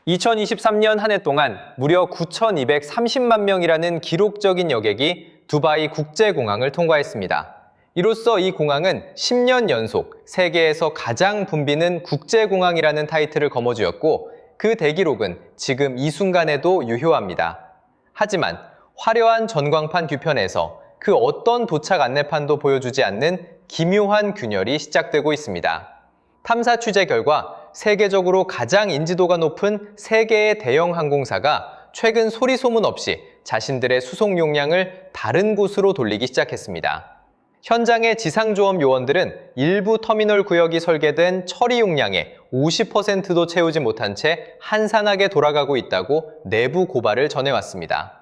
2023년 한 해 동안 무려 9,230만 명이라는 기록적인 여객이 두바이 국제공항을 통과했습니다. 이로써 이 공항은 10년 연속 세계에서 가장 붐비는 국제공항이라는 타이틀을 거머쥐었고 그 대기록은 지금 이 순간에도 유효합니다. 하지만 화려한 전광판 뒤편에서 그 어떤 도착 안내판도 보여주지 않는 기묘한 균열이 시작되고 있습니다. 탐사 취재 결과 세계적으로 가장 인지도가 높은 3개의 대형 항공사가 최근 소리 소문 없이 자신들의 수송 용량을 다른 곳으로 돌리기 시작했습니다. 현장의 지상조업 요원들은 일부 터미널 구역이 설계된 처리 용량의 50%도 채우지 못한 채 한산하게 돌아가고 있다고 내부 고발을 전해왔습니다.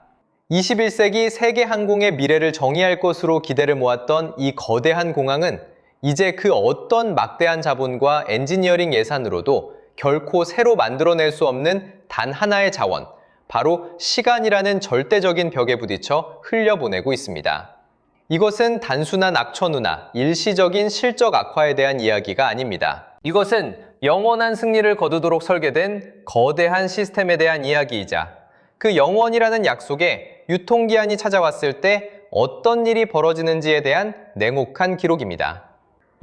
21세기 세계 항공의 미래를 정의할 것으로 기대를 모았던 이 거대한 공항은 이제 그 어떤 막대한 자본과 엔지니어링 예산으로도 결코 새로 만들어낼 수 없는 단 하나의 자원, 바로 시간이라는 절대적인 벽에 부딪혀 흘려보내고 있습니다. 이것은 단순한 악천후나 일시적인 실적 악화에 대한 이야기가 아닙니다. 이것은 영원한 승리를 거두도록 설계된 거대한 시스템에 대한 이야기이자 그 영원이라는 약속에 유통기한이 찾아왔을 때 어떤 일이 벌어지는지에 대한 냉혹한 기록입니다.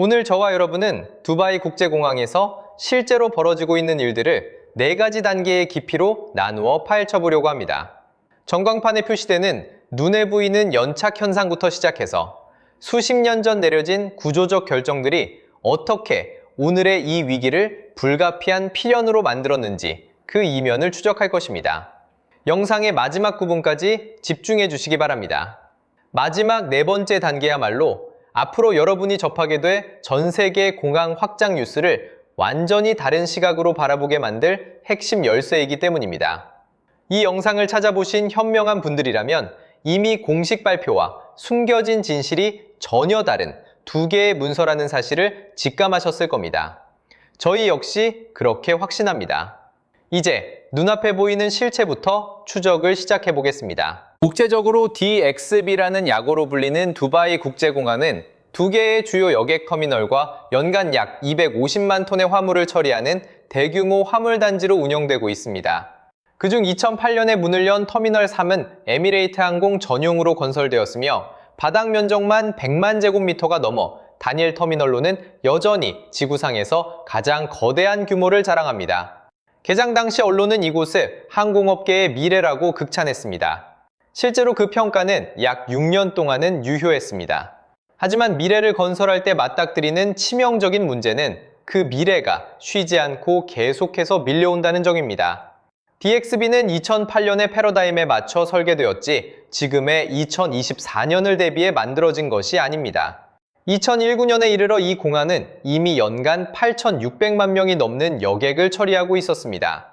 오늘 저와 여러분은 두바이 국제공항에서 실제로 벌어지고 있는 일들을 4가지 단계의 깊이로 나누어 파헤쳐보려고 합니다. 전광판에 표시되는 눈에 보이는 연착 현상부터 시작해서 수십 년 전 내려진 구조적 결정들이 어떻게 오늘의 이 위기를 불가피한 필연으로 만들었는지 그 이면을 추적할 것입니다. 영상의 마지막 부분까지 집중해 주시기 바랍니다. 마지막 4번째 단계야말로 앞으로 여러분이 접하게 될 전 세계 공항 확장 뉴스를 완전히 다른 시각으로 바라보게 만들 핵심 열쇠이기 때문입니다. 이 영상을 찾아보신 현명한 분들이라면 이미 공식 발표와 숨겨진 진실이 전혀 다른 2개의 문서라는 사실을 직감하셨을 겁니다. 저희 역시 그렇게 확신합니다. 이제 눈앞에 보이는 실체부터 추적을 시작해 보겠습니다. 국제적으로 DXB라는 약어로 불리는 두바이 국제공항은 2개의 주요 여객 터미널과 연간 약 250만 톤의 화물을 처리하는 대규모 화물단지로 운영되고 있습니다. 그중 2008년에 문을 연 터미널 3은 에미레이트 항공 전용으로 건설되었으며 바닥 면적만 100만 제곱미터가 넘어 단일 터미널로는 여전히 지구상에서 가장 거대한 규모를 자랑합니다. 개장 당시 언론은 이곳을 항공업계의 미래라고 극찬했습니다. 실제로 그 평가는 약 6년 동안은 유효했습니다. 하지만 미래를 건설할 때 맞닥뜨리는 치명적인 문제는 그 미래가 쉬지 않고 계속해서 밀려온다는 점입니다. DXB는 2008년의 패러다임에 맞춰 설계되었지 지금의 2024년을 대비해 만들어진 것이 아닙니다. 2019년에 이르러 이 공항은 이미 연간 8,600만 명이 넘는 여객을 처리하고 있었습니다.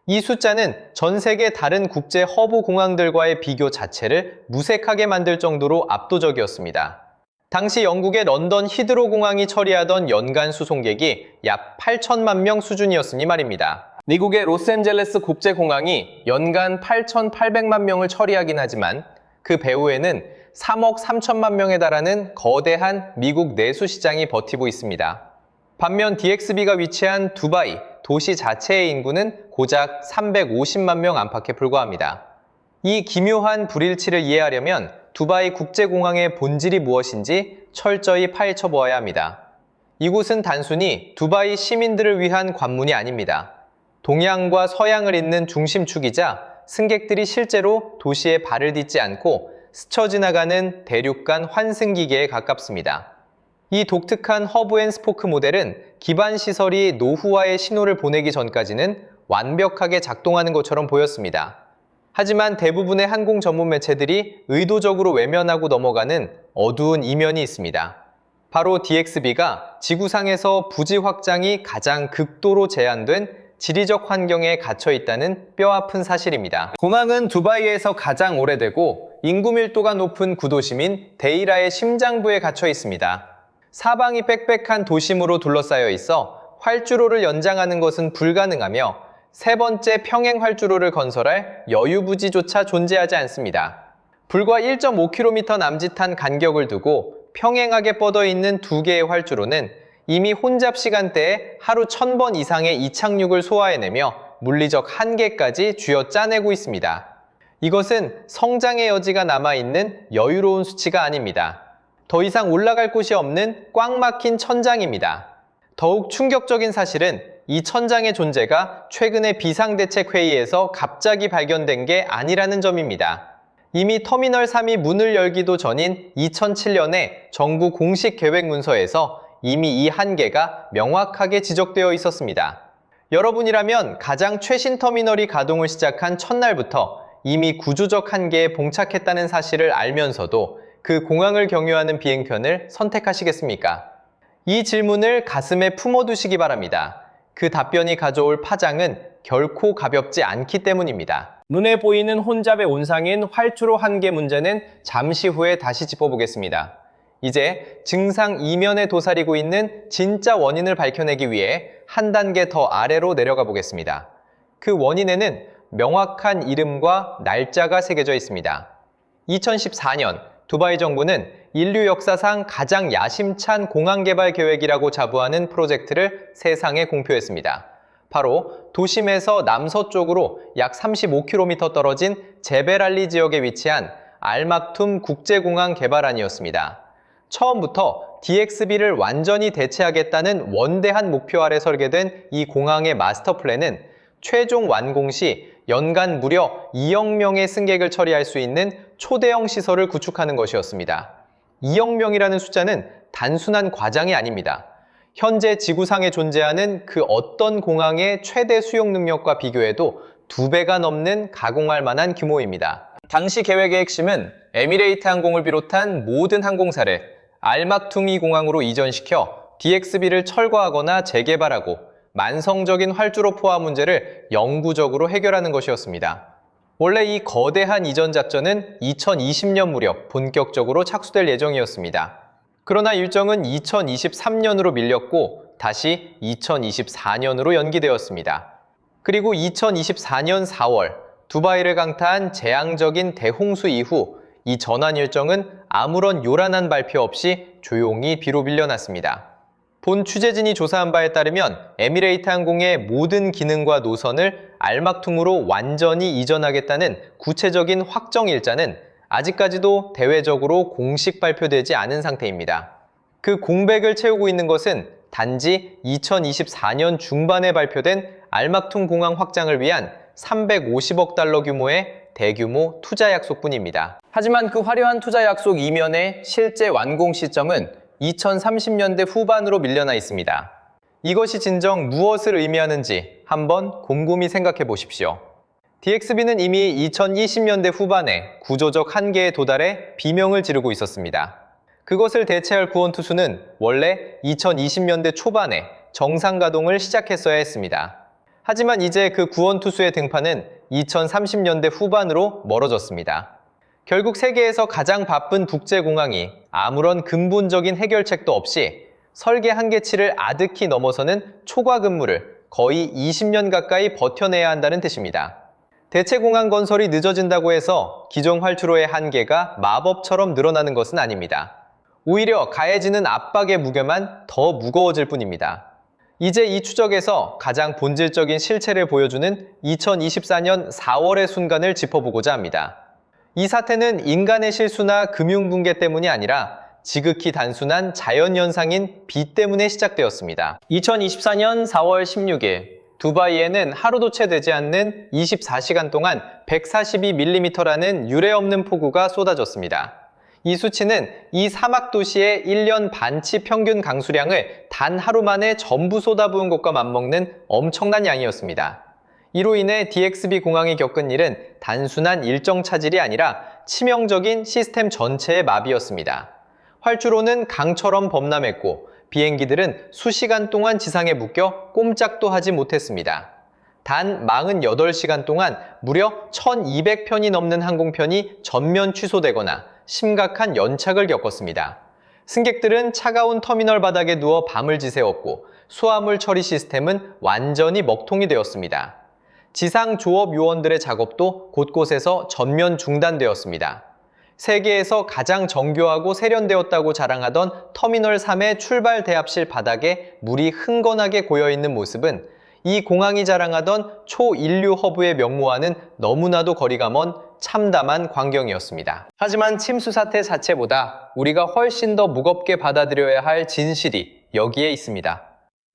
이 숫자는 전 세계 다른 국제 허브 공항들과의 비교 자체를 무색하게 만들 정도로 압도적이었습니다. 당시 영국의 런던 히드로 공항이 처리하던 연간 수송객이 약 8천만 명 수준이었으니 말입니다. 미국의 로스앤젤레스 국제공항이 연간 8,800만 명을 처리하긴 하지만 그 배후에는 3억 3천만 명에 달하는 거대한 미국 내수 시장이 버티고 있습니다. 반면 DXB가 위치한 두바이, 도시 자체의 인구는 고작 350만 명 안팎에 불과합니다. 이 기묘한 불일치를 이해하려면 두바이 국제공항의 본질이 무엇인지 철저히 파헤쳐 보아야 합니다. 이곳은 단순히 두바이 시민들을 위한 관문이 아닙니다. 동양과 서양을 잇는 중심축이자 승객들이 실제로 도시에 발을 딛지 않고 스쳐 지나가는 대륙간 환승기계에 가깝습니다. 이 독특한 허브 앤 스포크 모델은 기반 시설이 노후화의 신호를 보내기 전까지는 완벽하게 작동하는 것처럼 보였습니다. 하지만 대부분의 항공 전문 매체들이 의도적으로 외면하고 넘어가는 어두운 이면이 있습니다. 바로 DXB가 지구상에서 부지 확장이 가장 극도로 제한된 지리적 환경에 갇혀 있다는 뼈아픈 사실입니다. 공항은 두바이에서 가장 오래되고 인구 밀도가 높은 구도심인 데이라의 심장부에 갇혀 있습니다. 사방이 빽빽한 도심으로 둘러싸여 있어 활주로를 연장하는 것은 불가능하며 3번째 평행 활주로를 건설할 여유부지조차 존재하지 않습니다. 불과 1.5km 남짓한 간격을 두고 평행하게 뻗어 있는 2개의 활주로는 이미 혼잡 시간대에 하루 1000번 이상의 이착륙을 소화해내며 물리적 한계까지 쥐어짜내고 있습니다. 이것은 성장의 여지가 남아있는 여유로운 수치가 아닙니다. 더 이상 올라갈 곳이 없는 꽉 막힌 천장입니다. 더욱 충격적인 사실은 이 천장의 존재가 최근의 비상대책회의에서 갑자기 발견된 게 아니라는 점입니다. 이미 터미널 3이 문을 열기도 전인 2007년에 정부 공식 계획 문서에서 이미 이 한계가 명확하게 지적되어 있었습니다. 여러분이라면 가장 최신 터미널이 가동을 시작한 첫날부터 이미 구조적 한계에 봉착했다는 사실을 알면서도 그 공항을 경유하는 비행편을 선택하시겠습니까? 이 질문을 가슴에 품어두시기 바랍니다. 그 답변이 가져올 파장은 결코 가볍지 않기 때문입니다. 눈에 보이는 혼잡의 온상인 활주로 한계 문제는 잠시 후에 다시 짚어보겠습니다. 이제 증상 이면에 도사리고 있는 진짜 원인을 밝혀내기 위해 한 단계 더 아래로 내려가 보겠습니다. 그 원인에는 명확한 이름과 날짜가 새겨져 있습니다. 2014년 두바이 정부는 인류 역사상 가장 야심찬 공항 개발 계획이라고 자부하는 프로젝트를 세상에 공표했습니다. 바로 도심에서 남서쪽으로 약 35km 떨어진 제벨알리 지역에 위치한 알막툼 국제공항 개발안이었습니다. 처음부터 DXB를 완전히 대체하겠다는 원대한 목표 아래 설계된 이 공항의 마스터 플랜은 최종 완공 시 연간 무려 2억 명의 승객을 처리할 수 있는 초대형 시설을 구축하는 것이었습니다. 2억 명이라는 숫자는 단순한 과장이 아닙니다. 현재 지구상에 존재하는 그 어떤 공항의 최대 수용 능력과 비교해도 2배가 넘는 가공할 만한 규모입니다. 당시 계획의 핵심은 에미레이트 항공을 비롯한 모든 항공사를 알막퉁이 공항으로 이전시켜 DXB를 철거하거나 재개발하고 만성적인 활주로 포화 문제를 영구적으로 해결하는 것이었습니다. 원래 이 거대한 이전 작전은 2020년 무렵 본격적으로 착수될 예정이었습니다. 그러나 일정은 2023년으로 밀렸고 다시 2024년으로 연기되었습니다. 그리고 2024년 4월 두바이를 강타한 재앙적인 대홍수 이후 이 전환 일정은 아무런 요란한 발표 없이 조용히 뒤로 밀려났습니다. 본 취재진이 조사한 바에 따르면 에미레이트 항공의 모든 기능과 노선을 알막퉁으로 완전히 이전하겠다는 구체적인 확정 일자는 아직까지도 대외적으로 공식 발표되지 않은 상태입니다. 그 공백을 채우고 있는 것은 단지 2024년 중반에 발표된 알막퉁 공항 확장을 위한 350억 달러 규모의 대규모 투자 약속뿐입니다. 하지만 그 화려한 투자 약속 이면에 실제 완공 시점은 2030년대 후반으로 밀려나 있습니다. 이것이 진정 무엇을 의미하는지 한번 곰곰이 생각해 보십시오. DXB는 이미 2020년대 후반에 구조적 한계에 도달해 비명을 지르고 있었습니다. 그것을 대체할 구원투수는 원래 2020년대 초반에 정상 가동을 시작했어야 했습니다. 하지만 이제 그 구원투수의 등판은 2030년대 후반으로 멀어졌습니다. 결국 세계에서 가장 바쁜 국제공항이 아무런 근본적인 해결책도 없이 설계 한계치를 아득히 넘어서는 초과 근무를 거의 20년 가까이 버텨내야 한다는 뜻입니다. 대체공항 건설이 늦어진다고 해서 기존 활주로의 한계가 마법처럼 늘어나는 것은 아닙니다. 오히려 가해지는 압박의 무게만 더 무거워질 뿐입니다. 이제 이 추적에서 가장 본질적인 실체를 보여주는 2024년 4월의 순간을 짚어보고자 합니다. 이 사태는 인간의 실수나 금융붕괴 때문이 아니라 지극히 단순한 자연현상인 비 때문에 시작되었습니다. 2024년 4월 16일 두바이에는 하루도 채 되지 않는 24시간 동안 142mm라는 유례없는 폭우가 쏟아졌습니다. 이 수치는 이 사막 도시의 1년 반치 평균 강수량을 단 하루 만에 전부 쏟아부은 것과 맞먹는 엄청난 양이었습니다. 이로 인해 DXB 공항이 겪은 일은 단순한 일정 차질이 아니라 치명적인 시스템 전체의 마비였습니다. 활주로는 강처럼 범람했고 비행기들은 수시간 동안 지상에 묶여 꼼짝도 하지 못했습니다. 단 48시간 동안 무려 1200편이 넘는 항공편이 전면 취소되거나 심각한 연착을 겪었습니다. 승객들은 차가운 터미널 바닥에 누워 밤을 지새웠고 수화물 처리 시스템은 완전히 먹통이 되었습니다. 지상 조업 요원들의 작업도 곳곳에서 전면 중단되었습니다. 세계에서 가장 정교하고 세련되었다고 자랑하던 터미널 3의 출발 대합실 바닥에 물이 흥건하게 고여있는 모습은 이 공항이 자랑하던 초인류 허브의 명모와는 너무나도 거리가 먼 참담한 광경이었습니다. 하지만 침수 사태 자체보다 우리가 훨씬 더 무겁게 받아들여야 할 진실이 여기에 있습니다.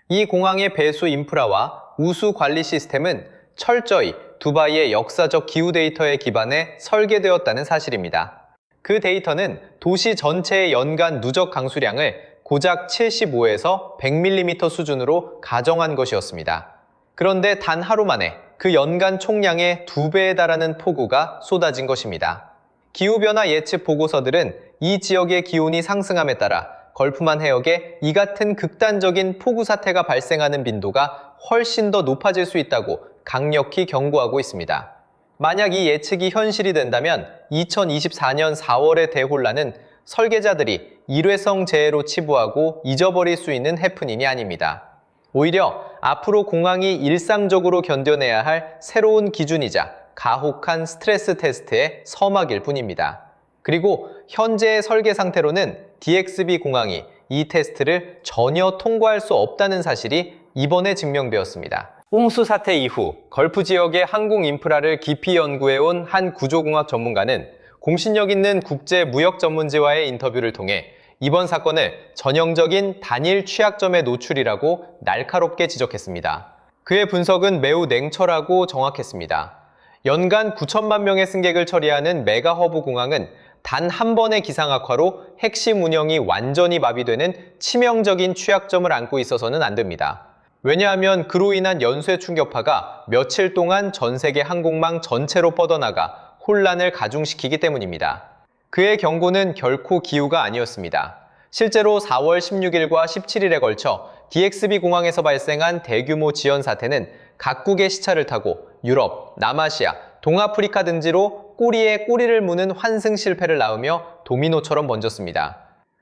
이 공항의 배수 인프라와 우수 관리 시스템은 철저히 두바이의 역사적 기후 데이터에 기반해 설계되었다는 사실입니다. 그 데이터는 도시 전체의 연간 누적 강수량을 고작 75에서 100mm 수준으로 가정한 것이었습니다. 그런데 단 하루 만에 그 연간 총량의 2배에 달하는 폭우가 쏟아진 것입니다. 기후변화 예측 보고서들은 이 지역의 기온이 상승함에 따라 걸프만 해역에 이 같은 극단적인 폭우 사태가 발생하는 빈도가 훨씬 더 높아질 수 있다고 강력히 경고하고 있습니다. 만약 이 예측이 현실이 된다면 2024년 4월의 대혼란은 설계자들이 일회성 재해로 치부하고 잊어버릴 수 있는 해프닝이 아닙니다. 오히려 앞으로 공항이 일상적으로 견뎌내야 할 새로운 기준이자 가혹한 스트레스 테스트의 서막일 뿐입니다. 그리고 현재의 설계 상태로는 DXB 공항이 이 테스트를 전혀 통과할 수 없다는 사실이 이번에 증명되었습니다. 홍수 사태 이후 걸프 지역의 항공 인프라를 깊이 연구해온 한 구조공학 전문가는 공신력 있는 국제 무역 전문지와의 인터뷰를 통해 이번 사건을 전형적인 단일 취약점의 노출이라고 날카롭게 지적했습니다. 그의 분석은 매우 냉철하고 정확했습니다. 연간 9천만 명의 승객을 처리하는 메가허브 공항은 단 한 번의 기상 악화로 핵심 운영이 완전히 마비되는 치명적인 취약점을 안고 있어서는 안 됩니다. 왜냐하면 그로 인한 연쇄 충격파가 며칠 동안 전 세계 항공망 전체로 뻗어나가 혼란을 가중시키기 때문입니다. 그의 경고는 결코 기우가 아니었습니다. 실제로 4월 16일과 17일에 걸쳐 DXB 공항에서 발생한 대규모 지연 사태는 각국의 시차를 타고 유럽, 남아시아, 동아프리카 등지로 꼬리에 꼬리를 무는 환승 실패를 낳으며 도미노처럼 번졌습니다.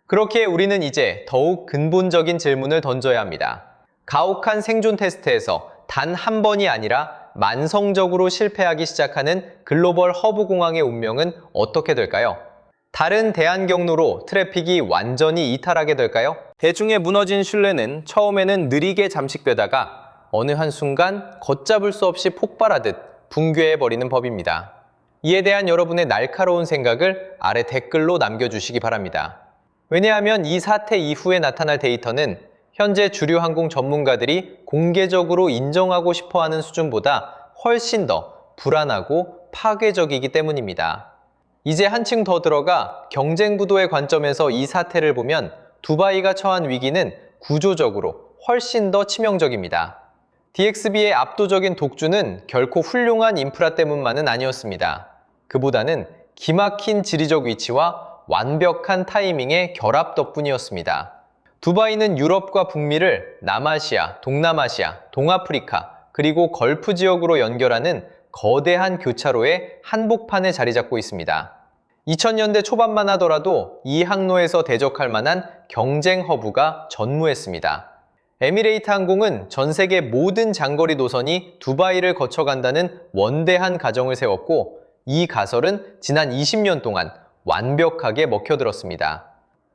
그렇게 우리는 이제 더욱 근본적인 질문을 던져야 합니다. 가혹한 생존 테스트에서 단 한 번이 아니라 만성적으로 실패하기 시작하는 글로벌 허브 공항의 운명은 어떻게 될까요? 다른 대안 경로로 트래픽이 완전히 이탈하게 될까요? 대중의 무너진 신뢰는 처음에는 느리게 잠식되다가 어느 한순간 걷잡을 수 없이 폭발하듯 붕괴해버리는 법입니다. 이에 대한 여러분의 날카로운 생각을 아래 댓글로 남겨주시기 바랍니다. 왜냐하면 이 사태 이후에 나타날 데이터는 현재 주류 항공 전문가들이 공개적으로 인정하고 싶어하는 수준보다 훨씬 더 불안하고 파괴적이기 때문입니다. 이제 한층 더 들어가 경쟁 구도의 관점에서 이 사태를 보면 두바이가 처한 위기는 구조적으로 훨씬 더 치명적입니다. DXB의 압도적인 독주는 결코 훌륭한 인프라 때문만은 아니었습니다. 그보다는 기막힌 지리적 위치와 완벽한 타이밍의 결합 덕분이었습니다. 두바이는 유럽과 북미를 남아시아, 동남아시아, 동아프리카, 그리고 걸프 지역으로 연결하는 거대한 교차로의 한복판에 자리 잡고 있습니다. 2000년대 초반만 하더라도 이 항로에서 대적할 만한 경쟁 허브가 전무했습니다. 에미레이트 항공은 전 세계 모든 장거리 노선이 두바이를 거쳐간다는 원대한 가정을 세웠고 이 가설은 지난 20년 동안 완벽하게 먹혀들었습니다.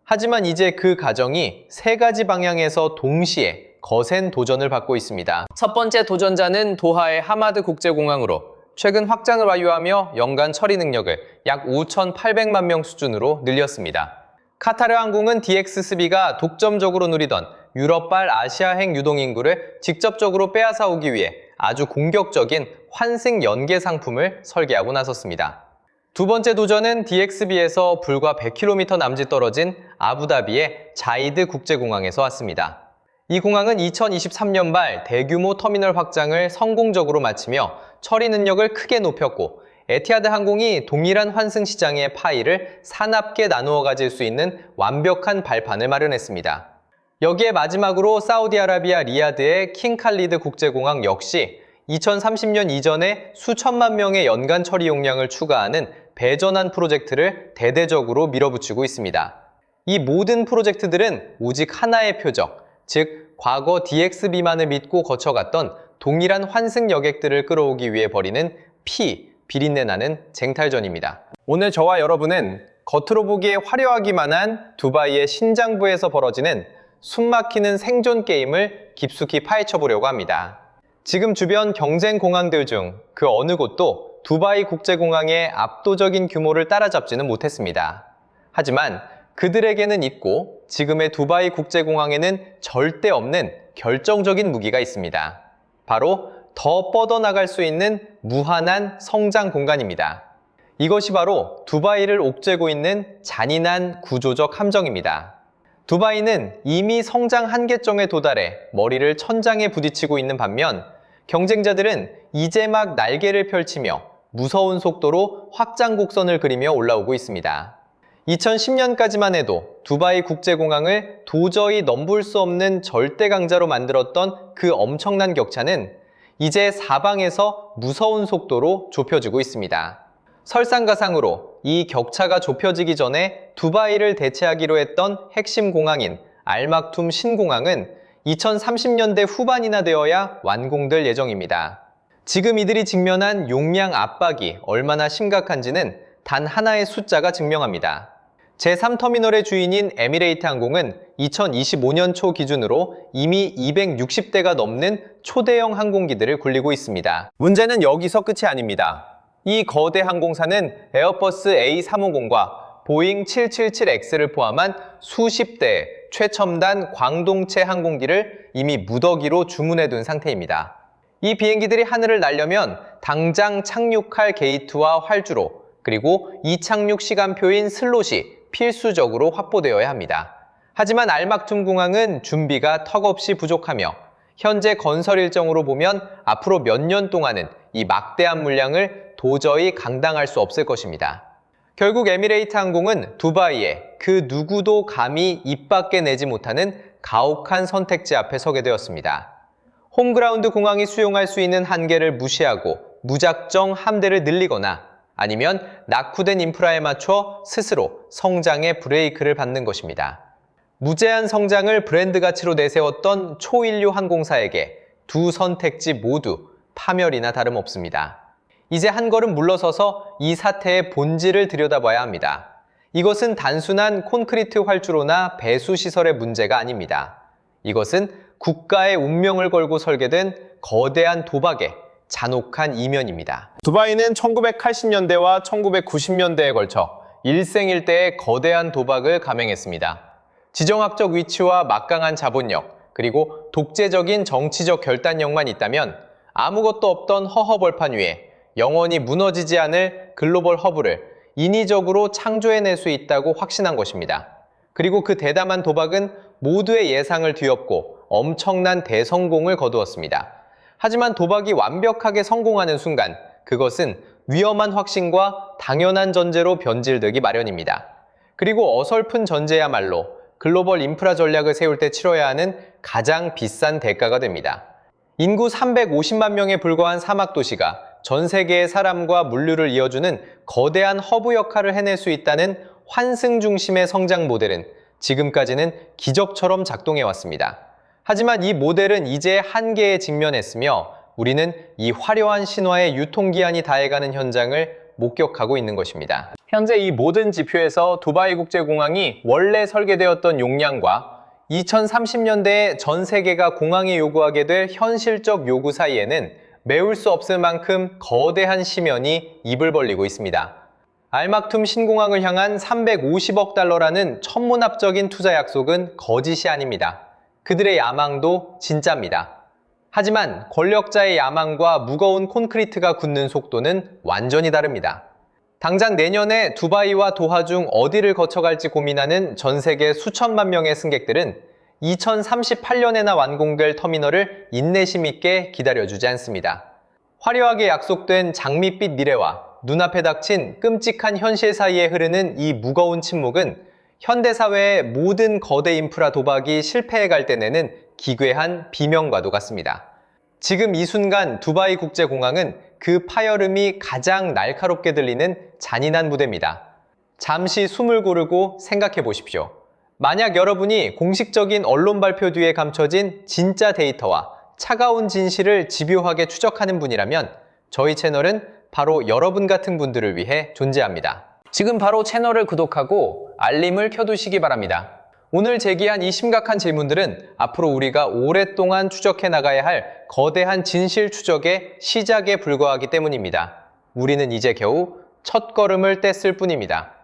하지만 이제 그 가정이 세 가지 방향에서 동시에 거센 도전을 받고 있습니다. 첫 번째 도전자는 도하의 하마드 국제공항으로 최근 확장을 완료하며 연간 처리 능력을 약 5,800만 명 수준으로 늘렸습니다. 카타르 항공은 DXSB가 독점적으로 누리던 유럽발 아시아행 유동 인구를 직접적으로 빼앗아오기 위해 아주 공격적인 환승 연계 상품을 설계하고 나섰습니다. 두 번째 도전은 DXB에서 불과 100km 남짓 떨어진 아부다비의 자이드 국제공항에서 왔습니다. 이 공항은 2023년 말 대규모 터미널 확장을 성공적으로 마치며 처리 능력을 크게 높였고 에티하드 항공이 동일한 환승 시장의 파이를 사납게 나누어 가질 수 있는 완벽한 발판을 마련했습니다. 여기에 마지막으로 사우디아라비아 리야드의 킹칼리드 국제공항 역시 2030년 이전에 수천만 명의 연간 처리 용량을 추가하는 배전환 프로젝트를 대대적으로 밀어붙이고 있습니다. 이 모든 프로젝트들은 오직 하나의 표적, 즉 과거 DXB만을 믿고 거쳐갔던 동일한 환승 여객들을 끌어오기 위해 벌이는 비린내 나는 쟁탈전입니다. 오늘 저와 여러분은 겉으로 보기에 화려하기만 한 두바이의 신장부에서 벌어지는 숨막히는 생존 게임을 깊숙이 파헤쳐 보려고 합니다. 지금 주변 경쟁 공항들 중 그 어느 곳도 두바이 국제공항의 압도적인 규모를 따라잡지는 못했습니다. 하지만 그들에게는 있고 지금의 두바이 국제공항에는 절대 없는 결정적인 무기가 있습니다. 바로 더 뻗어나갈 수 있는 무한한 성장 공간입니다. 이것이 바로 두바이를 옥죄고 있는 잔인한 구조적 함정입니다. 두바이는 이미 성장 한계점에 도달해 머리를 천장에 부딪히고 있는 반면 경쟁자들은 이제 막 날개를 펼치며 무서운 속도로 확장 곡선을 그리며 올라오고 있습니다. 2010년까지만 해도 두바이 국제공항을 도저히 넘볼 수 없는 절대 강자로 만들었던 그 엄청난 격차는 이제 사방에서 무서운 속도로 좁혀지고 있습니다. 설상가상으로 이 격차가 좁혀지기 전에 두바이를 대체하기로 했던 핵심 공항인 알막툼 신공항은 2030년대 후반이나 되어야 완공될 예정입니다. 지금 이들이 직면한 용량 압박이 얼마나 심각한지는 단 하나의 숫자가 증명합니다. 제3터미널의 주인인 에미레이트 항공은 2025년 초 기준으로 이미 260대가 넘는 초대형 항공기들을 굴리고 있습니다. 문제는 여기서 끝이 아닙니다. 이 거대 항공사는 에어버스 A350과 보잉 777X를 포함한 수십 대의 최첨단 광동체 항공기를 이미 무더기로 주문해둔 상태입니다. 이 비행기들이 하늘을 날려면 당장 착륙할 게이트와 활주로, 그리고 이착륙 시간표인 슬롯이 필수적으로 확보되어야 합니다. 하지만 알막툼 공항은 준비가 턱없이 부족하며 현재 건설 일정으로 보면 앞으로 몇 년 동안은 이 막대한 물량을 도저히 감당할 수 없을 것입니다. 결국 에미레이트 항공은 두바이에 그 누구도 감히 입 밖에 내지 못하는 가혹한 선택지 앞에 서게 되었습니다. 홈그라운드 공항이 수용할 수 있는 한계를 무시하고 무작정 함대를 늘리거나 아니면 낙후된 인프라에 맞춰 스스로 성장의 브레이크를 밟는 것입니다. 무제한 성장을 브랜드 가치로 내세웠던 초인류 항공사에게 두 선택지 모두 파멸이나 다름없습니다. 이제 한 걸음 물러서서 이 사태의 본질을 들여다봐야 합니다. 이것은 단순한 콘크리트 활주로나 배수 시설의 문제가 아닙니다. 이것은 국가의 운명을 걸고 설계된 거대한 도박의 잔혹한 이면입니다. 두바이는 1980년대와 1990년대에 걸쳐 일생일대의 거대한 도박을 감행했습니다. 지정학적 위치와 막강한 자본력, 그리고 독재적인 정치적 결단력만 있다면 아무것도 없던 허허벌판 위에 영원히 무너지지 않을 글로벌 허브를 인위적으로 창조해낼 수 있다고 확신한 것입니다. 그리고 그 대담한 도박은 모두의 예상을 뒤엎고 엄청난 대성공을 거두었습니다. 하지만 도박이 완벽하게 성공하는 순간 그것은 위험한 확신과 당연한 전제로 변질되기 마련입니다. 그리고 어설픈 전제야말로 글로벌 인프라 전략을 세울 때 치러야 하는 가장 비싼 대가가 됩니다. 인구 350만 명에 불과한 사막도시가 전 세계의 사람과 물류를 이어주는 거대한 허브 역할을 해낼 수 있다는 환승 중심의 성장 모델은 지금까지는 기적처럼 작동해왔습니다. 하지만 이 모델은 이제 한계에 직면했으며 우리는 이 화려한 신화의 유통기한이 다해가는 현장을 목격하고 있는 것입니다. 현재 이 모든 지표에서 두바이 국제공항이 원래 설계되었던 용량과 2030년대에 전 세계가 공항에 요구하게 될 현실적 요구 사이에는 메울 수 없을 만큼 거대한 심연이 입을 벌리고 있습니다. 알막툼 신공항을 향한 350억 달러라는 천문학적인 투자 약속은 거짓이 아닙니다. 그들의 야망도 진짜입니다. 하지만 권력자의 야망과 무거운 콘크리트가 굳는 속도는 완전히 다릅니다. 당장 내년에 두바이와 도하 중 어디를 거쳐갈지 고민하는 전 세계 수천만 명의 승객들은 2038년에나 완공될 터미널을 인내심 있게 기다려주지 않습니다. 화려하게 약속된 장밋빛 미래와 눈앞에 닥친 끔찍한 현실 사이에 흐르는 이 무거운 침묵은 현대사회의 모든 거대 인프라 도박이 실패해갈 때 내는 기괴한 비명과도 같습니다. 지금 이 순간 두바이 국제공항은 그 파열음이 가장 날카롭게 들리는 잔인한 무대입니다. 잠시 숨을 고르고 생각해 보십시오. 만약 여러분이 공식적인 언론 발표 뒤에 감춰진 진짜 데이터와 차가운 진실을 집요하게 추적하는 분이라면 저희 채널은 바로 여러분 같은 분들을 위해 존재합니다. 지금 바로 채널을 구독하고 알림을 켜두시기 바랍니다. 오늘 제기한 이 심각한 질문들은 앞으로 우리가 오랫동안 추적해 나가야 할 거대한 진실 추적의 시작에 불과하기 때문입니다. 우리는 이제 겨우 첫걸음을 뗐을 뿐입니다.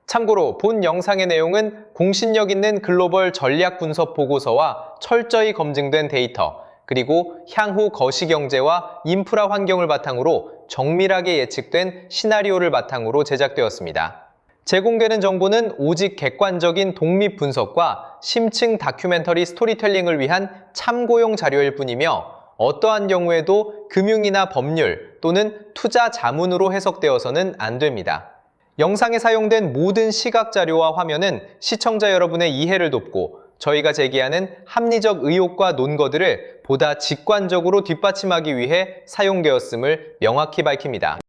참고로 본 영상의 내용은 공신력 있는 글로벌 전략 분석 보고서와 철저히 검증된 데이터, 그리고 향후 거시경제와 인프라 환경을 바탕으로 정밀하게 예측된 시나리오를 바탕으로 제작되었습니다. 제공되는 정보는 오직 객관적인 독립 분석과 심층 다큐멘터리 스토리텔링을 위한 참고용 자료일 뿐이며 어떠한 경우에도 금융이나 법률 또는 투자 자문으로 해석되어서는 안 됩니다. 영상에 사용된 모든 시각 자료와 화면은 시청자 여러분의 이해를 돕고 저희가 제기하는 합리적 의혹과 논거들을 보다 직관적으로 뒷받침하기 위해 사용되었음을 명확히 밝힙니다.